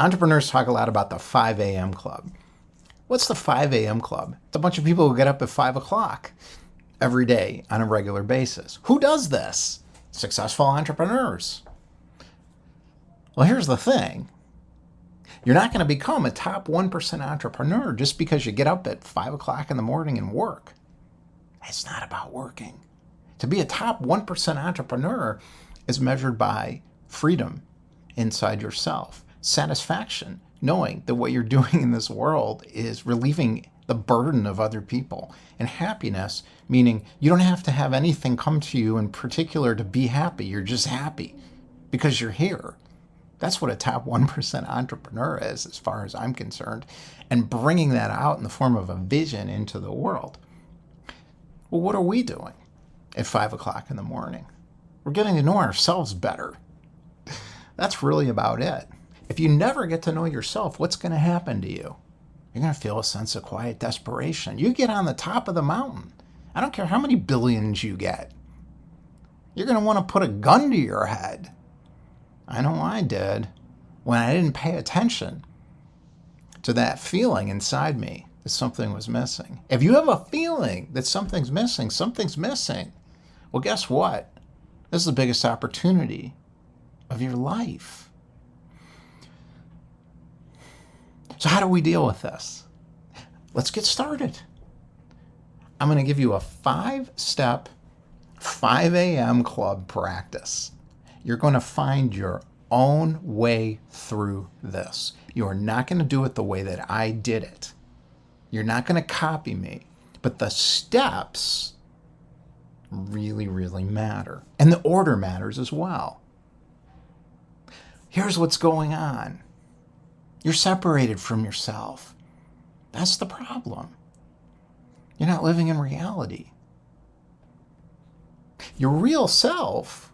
Entrepreneurs talk a lot about the 5 a.m. club. What's the 5 a.m. club? It's a bunch of people who get up at 5 o'clock every day on a regular basis. Who does this? Successful entrepreneurs. Well, here's the thing. You're not going to become a top 1% entrepreneur just because you get up at 5 o'clock in the morning and work. It's not about working. To be a top 1% entrepreneur is measured by freedom inside yourself, satisfaction, knowing that what you're doing in this world is relieving the burden of other people, and happiness, meaning you don't have to have anything come to you in particular to be happy. You're just happy because you're here. That's what a top 1% entrepreneur is, as far as I'm concerned, and bringing that out in the form of a vision into the world. Well, what are we doing at 5 o'clock in the morning? We're getting to know ourselves better. That's really about it. If you never get to know yourself, what's going to happen to you? You're going to feel a sense of quiet desperation. You get on the top of the mountain. I don't care how many billions you get. You're going to want to put a gun to your head. I know I did when I didn't pay attention to that feeling inside me that something was missing. If you have a feeling that something's missing, something's missing. Well, guess what? This is the biggest opportunity of your life. So how do we deal with this? Let's get started. I'm going to give you a 5-step 5 a.m. club practice. You're going to find your own way through this. You're not going to do it the way that I did it. You're not going to copy me. But the steps really, really matter. And the order matters as well. Here's what's going on. You're separated from yourself. That's the problem. You're not living in reality. Your real self,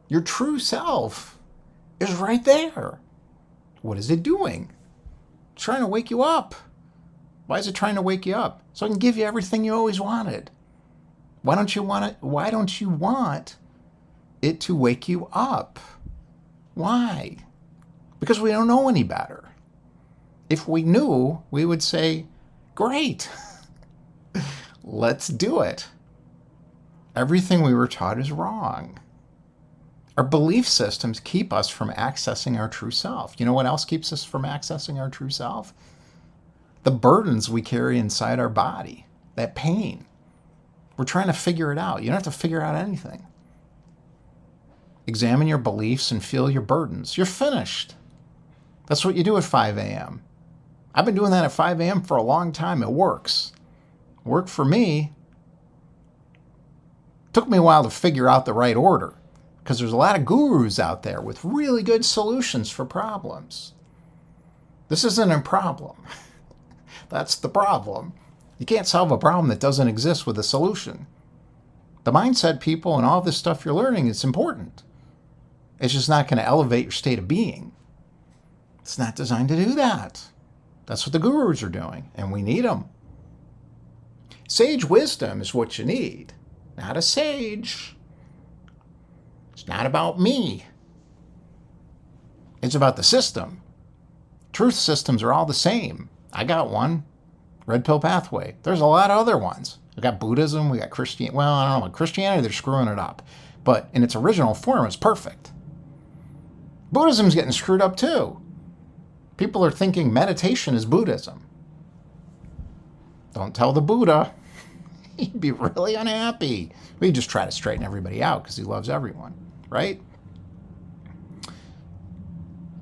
your true self, is right there. What is it doing? It's trying to wake you up. Why is it trying to wake you up? So I can give you everything you always wanted. Why don't you want it? Why don't you want it to wake you up? Why? Because we don't know any better. If we knew, we would say, great, let's do it. Everything we were taught is wrong. Our belief systems keep us from accessing our true self. You know what else keeps us from accessing our true self? The burdens we carry inside our body, that pain. We're trying to figure it out. You don't have to figure out anything. Examine your beliefs and feel your burdens. You're finished. That's what you do at 5 a.m. I've been doing that at 5 a.m. for a long time. It works. It worked for me. It took me a while to figure out the right order because there's a lot of gurus out there with really good solutions for problems. This isn't a problem. That's the problem. You can't solve a problem that doesn't exist with a solution. The mindset, people, and all this stuff you're learning is important. It's just not going to elevate your state of being. It's not designed to do that. That's what the gurus are doing, and we need them. Sage wisdom is what you need, not a sage. It's not about me. It's about the system. Truth systems are all the same. I got one. Red pill pathway. There's a lot of other ones. We got Buddhism, we got Christianity. Well, I don't know. Christianity, they're screwing it up. But in its original form, it's perfect. Buddhism's getting screwed up too. People are thinking meditation is Buddhism. Don't tell the Buddha. He'd be really unhappy. We just try to straighten everybody out because he loves everyone, right?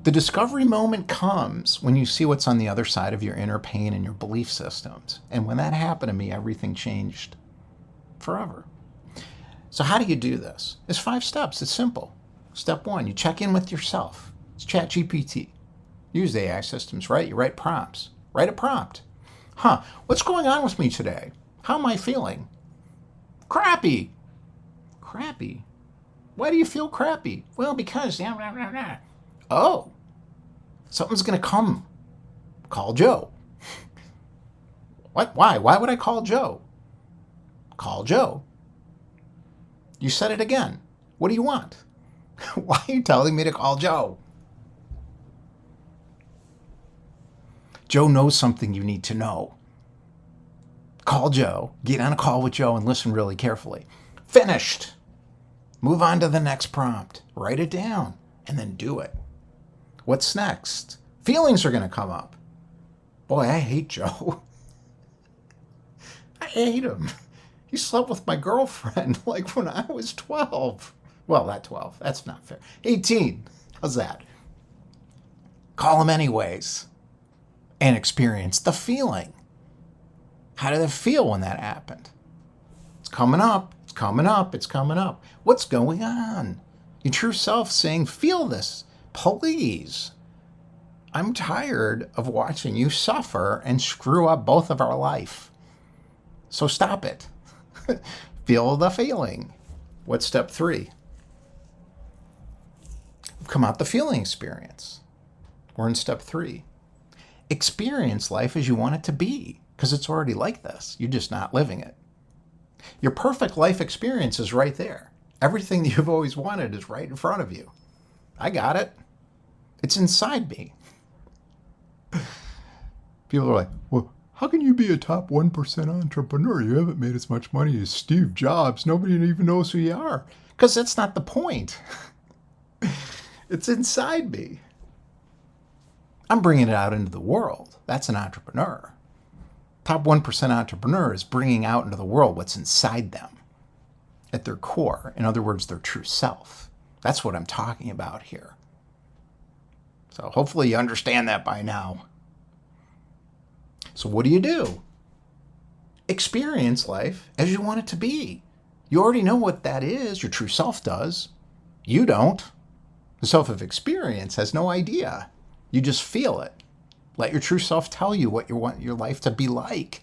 The discovery moment comes when you see what's on the other side of your inner pain and your belief systems. And when that happened to me, everything changed forever. So how do you do this? It's 5 steps. It's simple. Step 1, you check in with yourself. It's ChatGPT. Use the AI systems, right? You write prompts. Write a prompt. What's going on with me today? How am I feeling? Crappy. Crappy? Why do you feel crappy? Well, because... Oh, something's going to come. Call Joe. What? Why? Why would I call Joe? Call Joe. You said it again. What do you want? Why are you telling me to call Joe? Joe knows something you need to know. Call Joe. Get on a call with Joe and listen really carefully. Finished. Move on to the next prompt. Write it down and then do it. What's next? Feelings are going to come up. Boy, I hate Joe. I hate him. He slept with my girlfriend like when I was 12. Well, not 12. That's not fair. 18. How's that? Call him anyways and experience the feeling. How did it feel when that happened? It's coming up. It's coming up. It's coming up. What's going on? Your true self saying, feel this. Please. I'm tired of watching you suffer and screw up both of our life. So stop it. Feel the feeling. What's step 3? Come out the feeling experience. We're in step 3. Experience life as you want it to be, because it's already like this. You're just not living it. Your perfect life experience is right there. Everything that you've always wanted is right in front of you. I got it. It's inside me. People are like, well, how can you be a top 1% entrepreneur? You haven't made as much money as Steve Jobs. Nobody even knows who you are. Because that's not the point. It's inside me. I'm bringing it out into the world. That's an entrepreneur. Top 1% entrepreneur is bringing out into the world what's inside them at their core. In other words, their true self. That's what I'm talking about here. So hopefully you understand that by now. So what do? Experience life as you want it to be. You already know what that is. Your true self does. You don't. The self of experience has no idea. You just feel it. Let your true self tell you what you want your life to be like.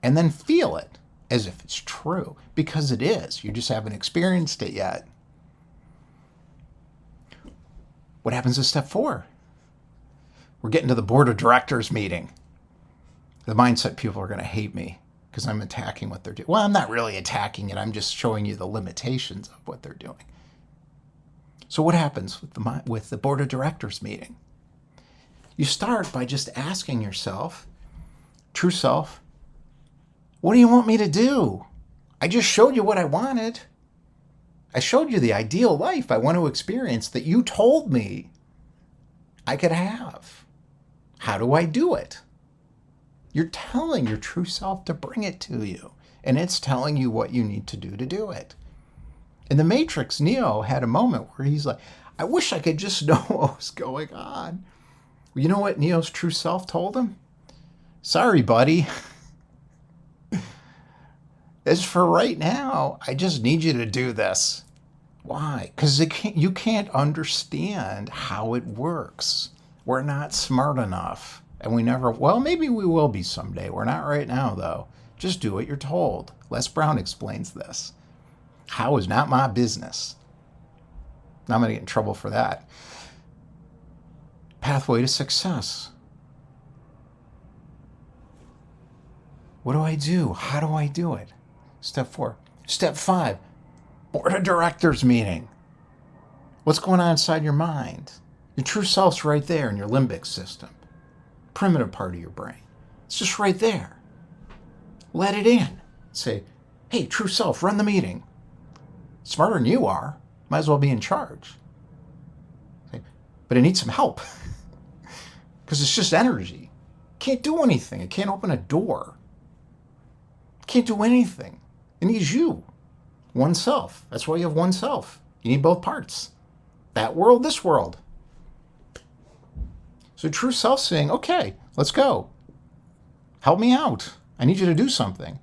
And then feel it as if it's true. Because it is. You just haven't experienced it yet. What happens in step 4? We're getting to the board of directors meeting. The mindset people are going to hate me because I'm attacking what they're doing. Well, I'm not really attacking it. I'm just showing you the limitations of what they're doing. So what happens with the board of directors meeting? You start by just asking yourself, true self, what do you want me to do? I just showed you what I wanted. I showed you the ideal life I want to experience that you told me I could have. How do I do it? You're telling your true self to bring it to you, and it's telling you what you need to do it. In the Matrix, Neo had a moment where he's like, I wish I could just know what was going on. Well, you know what Neo's true self told him? Sorry, buddy. As for right now, I just need you to do this. Why? Because you can't understand how it works. We're not smart enough. And we never, well, maybe we will be someday. We're not right now, though. Just do what you're told. Les Brown explains this. How is not my business. Now I'm going to get in trouble for that. Pathway to success. What do I do? How do I do it? Step 4. Step 5. Board of directors meeting. What's going on inside your mind? Your true self's right there in your limbic system. Primitive part of your brain. It's just right there. Let it in. Say, hey, true self, run the meeting. Smarter than you are. Might as well be in charge. Say, but it needs some help. Because it's just energy. Can't do anything. It can't open a door. Can't do anything. It needs you. One self. That's why you have one self. You need both parts. That world, this world. So true self saying, okay, let's go. Help me out. I need you to do something.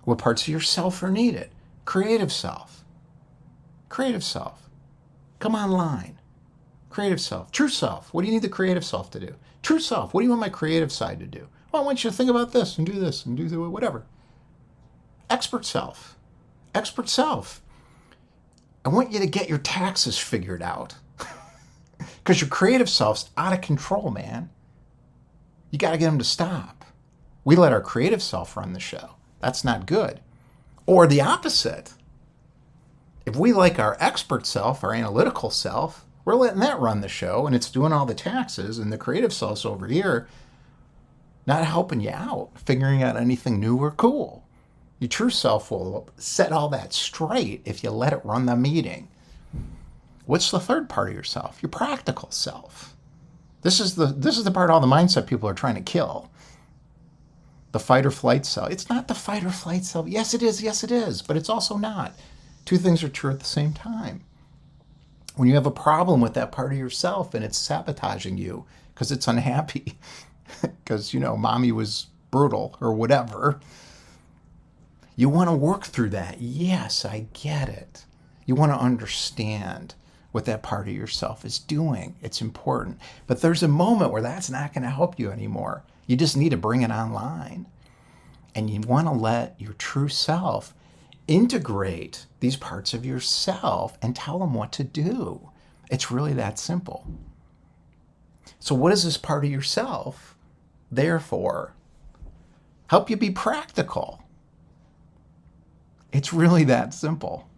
What parts of yourself are needed? Creative self. Creative self. Come online. Creative self. True self. What do you need the creative self to do? True self. What do you want my creative side to do? Well, I want you to think about this and do whatever. Expert self. Expert self. I want you to get your taxes figured out. Because your creative self's out of control, man. You got to get them to stop. We let our creative self run the show. That's not good. Or the opposite. If we like our expert self, our analytical self, we're letting that run the show, and it's doing all the taxes, and the creative self's over here not helping you out, figuring out anything new or cool. Your true self will set all that straight if you let it run the meeting. What's the third part of yourself? Your practical self. This is the part all the mindset people are trying to kill. The fight or flight self. It's not the fight or flight self. Yes, it is, but it's also not. Two things are true at the same time. When you have a problem with that part of yourself and it's sabotaging you because it's unhappy, because, mommy was brutal or whatever, you want to work through that. Yes, I get it. You want to understand what that part of yourself is doing. It's important. But there's a moment where that's not going to help you anymore. You just need to bring it online. And you want to let your true self integrate these parts of yourself and tell them what to do. It's really that simple. So what is this part of yourself there for? Help you be practical. It's really that simple.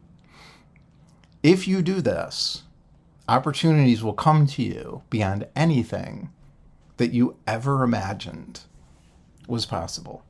If you do this, opportunities will come to you beyond anything that you ever imagined was possible.